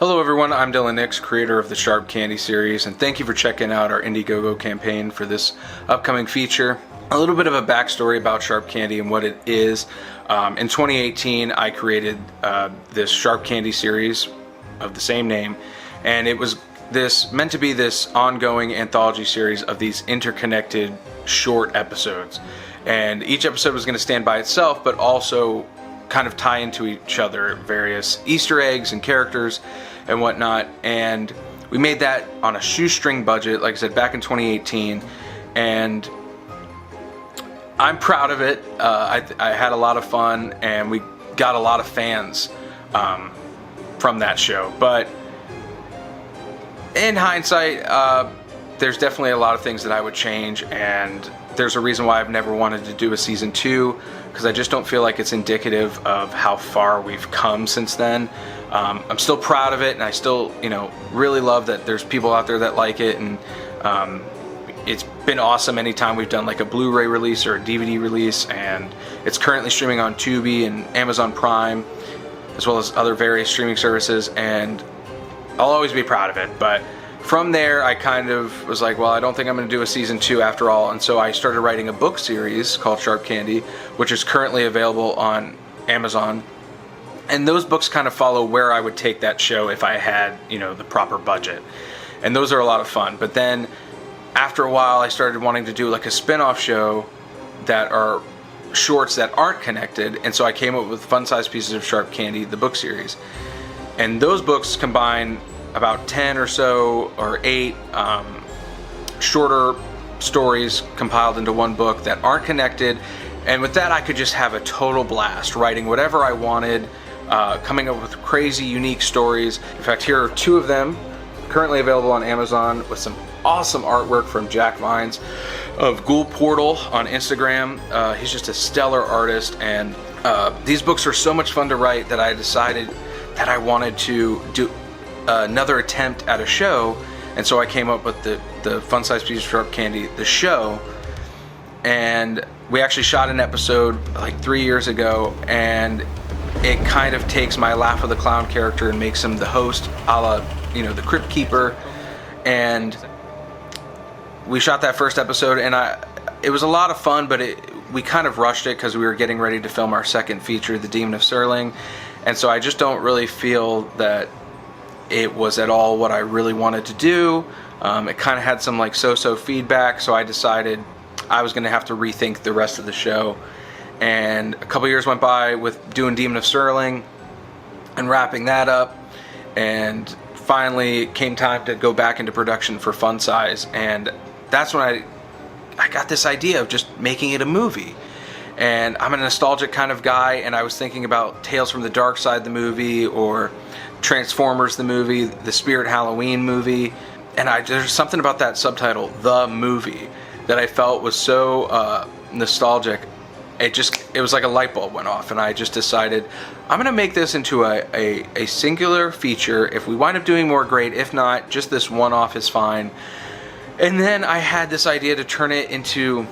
Hello everyone, I'm Dylan Nix, creator of the Sharp Candy series, and thank you for checking out our Indiegogo campaign for this upcoming feature. A little bit of a backstory about Sharp Candy and what it is. In 2018, I created this Sharp Candy series of the same name, and it was meant to be this ongoing anthology series of these interconnected short episodes. And each episode was going to stand by itself, but also kind of tie into each other, various Easter eggs and characters and whatnot. And we made that on a shoestring budget, like I said, back in 2018, and I'm proud of it. I had a lot of fun, and we got a lot of fans from that show. But in hindsight, there's definitely a lot of things that I would change, and there's a reason why I've never wanted to do a season 2, because I just don't feel like it's indicative of how far we've come since then. I'm still proud of it, and I still, really love that there's people out there that like it, and it's been awesome anytime we've done like a Blu-ray release or a DVD release, and it's currently streaming on Tubi and Amazon Prime, as well as other various streaming services, and I'll always be proud of it. But from there, I kind of was like, well, I don't think I'm going to do a season 2 after all, and so I started writing a book series called Sharp Candy, which is currently available on Amazon. And those books kind of follow where I would take that show if I had, the proper budget. And those are a lot of fun. But then, after a while, I started wanting to do like a spin-off show that are shorts that aren't connected, and so I came up with Fun-Sized Pieces of Sharp Candy, the book series. And those books combine about 10 or so, or 8 shorter stories compiled into one book that aren't connected. And with that, I could just have a total blast writing whatever I wanted, coming up with crazy, unique stories. In fact, here are 2 of them currently available on Amazon with some awesome artwork from Jack Vines of Ghoul Portal on Instagram. He's just a stellar artist, and these books are so much fun to write that I decided that I wanted to do another attempt at a show, and so I came up with the Fun-Sized Piece of Sharp Candy, the show. And we actually shot an episode like 3 years ago, and it kind of takes my Laugh of the Clown character and makes him the host, a la, the Crypt Keeper. And we shot that first episode, and it was a lot of fun, but we kind of rushed it because we were getting ready to film our second feature, The Demon of Serling. And so I just don't really feel that it was at all what I really wanted to do. It kind of had some like so-so feedback, so I decided I was going to have to rethink the rest of the show. And a couple years went by with doing Demon of Serling and wrapping that up, and finally it came time to go back into production for Fun Size, and that's when I got this idea of just making it a movie. And I'm a nostalgic kind of guy, and I was thinking about Tales from the Dark Side, the movie, or Transformers, the movie, the Spirit Halloween movie, and there's something about that subtitle, The Movie, that I felt was so nostalgic. It was like a light bulb went off, and I just decided I'm going to make this into a singular feature. If we wind up doing more, great. If not, just this one-off is fine. And then I had this idea to turn it into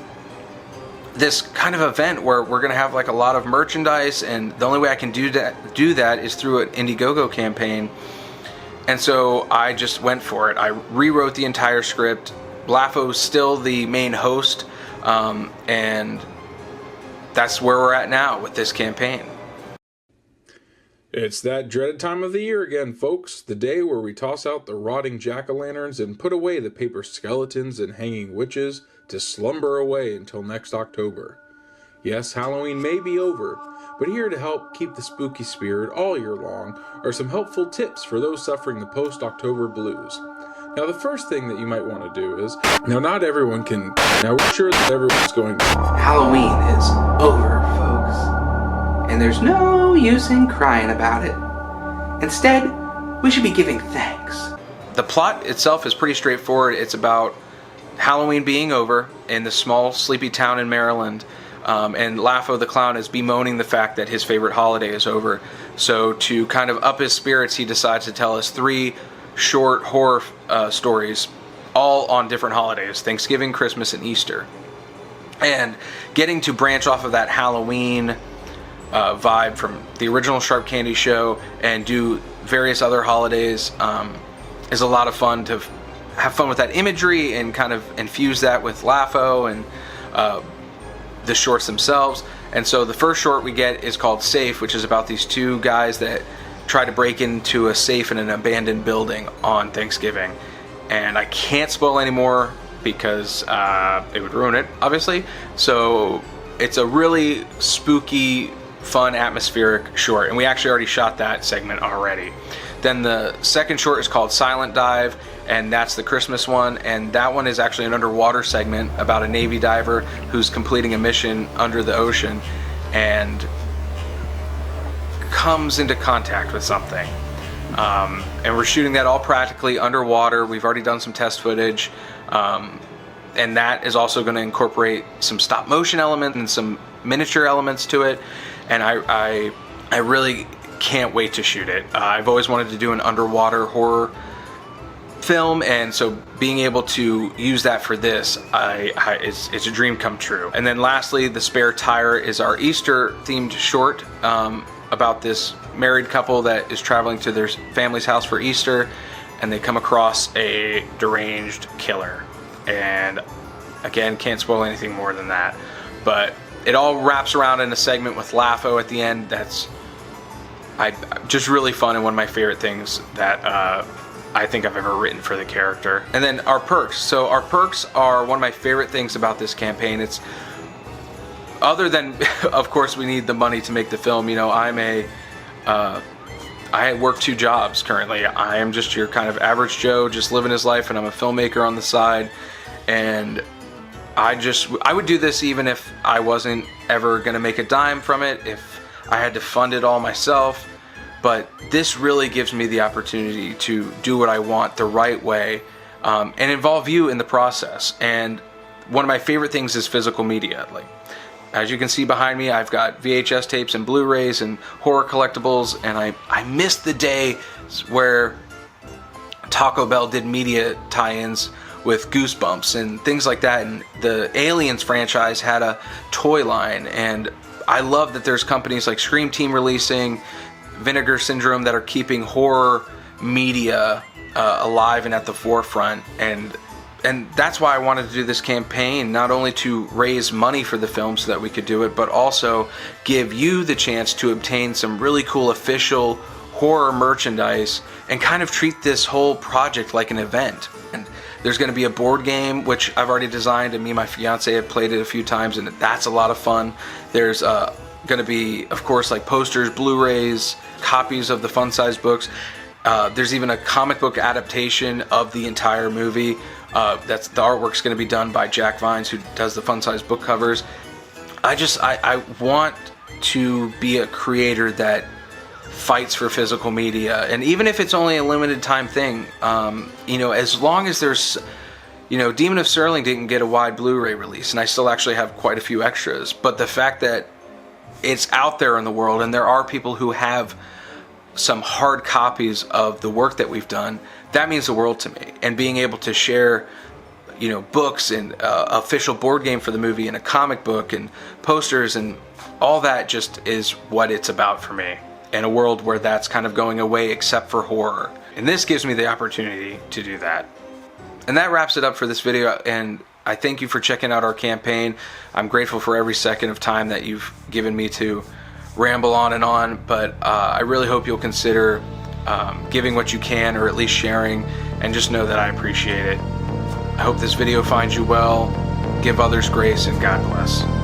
this kind of event where we're going to have like a lot of merchandise, and the only way I can do that is through an Indiegogo campaign. And so I just went for it. I rewrote the entire script. Blaffo's still the main host, and that's where we're at now with this campaign. It's that dreaded time of the year again, folks. The day where we toss out the rotting jack-o'-lanterns and put away the paper skeletons and hanging witches to slumber away until next October. Yes, Halloween may be over, but here to help keep the spooky spirit all year long are some helpful tips for those suffering the post-October blues. Now, the first thing that you might want to do is, not everyone can, we're sure that everyone's going to... Halloween is over, folks, and there's no use in crying about it. Instead, we should be giving thanks. The plot itself is pretty straightforward. It's about Halloween being over in the small, sleepy town in Maryland, and Laffo the Clown is bemoaning the fact that his favorite holiday is over. So to kind of up his spirits, he decides to tell us 3 short horror stories, all on different holidays: Thanksgiving, Christmas, and Easter. And getting to branch off of that Halloween vibe from the original Sharp Candy show and do various other holidays is a lot of fun to have fun with that imagery and kind of infuse that with LAFO and the shorts themselves. And so the first short we get is called Safe, which is about these two guys that try to break into a safe in an abandoned building on Thanksgiving. And I can't spoil any more because it would ruin it, obviously. So it's a really spooky, fun, atmospheric short, and we actually already shot that segment already. Then the second short is called Silent Dive, and that's the Christmas one, and that one is actually an underwater segment about a Navy diver who's completing a mission under the ocean and comes into contact with something. And we're shooting that all practically underwater. We've already done some test footage, and that is also going to incorporate some stop motion elements and some miniature elements to it, and I really can't wait to shoot it. I've always wanted to do an underwater horror film, and so being able to use that for this, it's a dream come true. And then lastly, The Spare Tire is our Easter themed short about this married couple that is traveling to their family's house for Easter, and they come across a deranged killer. And again, can't spoil anything more than that, but it all wraps around in a segment with LAFO at the end. That's just really fun and one of my favorite things that I think I've ever written for the character. And then our perks. So our perks are one of my favorite things about this campaign. It's other than, of course, we need the money to make the film. You know, I work 2 jobs currently. I am just your kind of average Joe, just living his life, and I'm a filmmaker on the side. And I would do this even if I wasn't ever going to make a dime from it, if I had to fund it all myself. But this really gives me the opportunity to do what I want the right way, and involve you in the process. And one of my favorite things is physical media. Like, as you can see behind me, I've got VHS tapes and Blu-rays and horror collectibles, and I missed the day where Taco Bell did media tie-ins with Goosebumps and things like that, and the Aliens franchise had a toy line, and I love that there's companies like Scream Team releasing, Vinegar Syndrome, that are keeping horror media alive and at the forefront. And that's why I wanted to do this campaign, not only to raise money for the film so that we could do it, but also give you the chance to obtain some really cool official horror merchandise and kind of treat this whole project like an event. And there's going to be a board game, which I've already designed, and me and my fiance have played it a few times, and that's a lot of fun. There's going to be, of course, like posters, Blu-rays, copies of the fun-size books. There's even a comic book adaptation of the entire movie. That's the artwork's going to be done by Jack Vines, who does the fun-size book covers. I want to be a creator that fights for physical media, and even if it's only a limited time thing, you know, as long as there's, you know, Demon of Sterling didn't get a wide Blu-ray release, and I still actually have quite a few extras, but the fact that it's out there in the world and there are people who have some hard copies of the work that we've done, that means the world to me. And being able to share, you know, books and official board game for the movie and a comic book and posters and all that just is what it's about for me, in a world where that's kind of going away except for horror. And this gives me the opportunity to do that. And that wraps it up for this video, and I thank you for checking out our campaign. I'm grateful for every second of time that you've given me to ramble on, but I really hope you'll consider giving what you can, or at least sharing, and just know that I appreciate it. I hope this video finds you well. Give others grace, and God bless.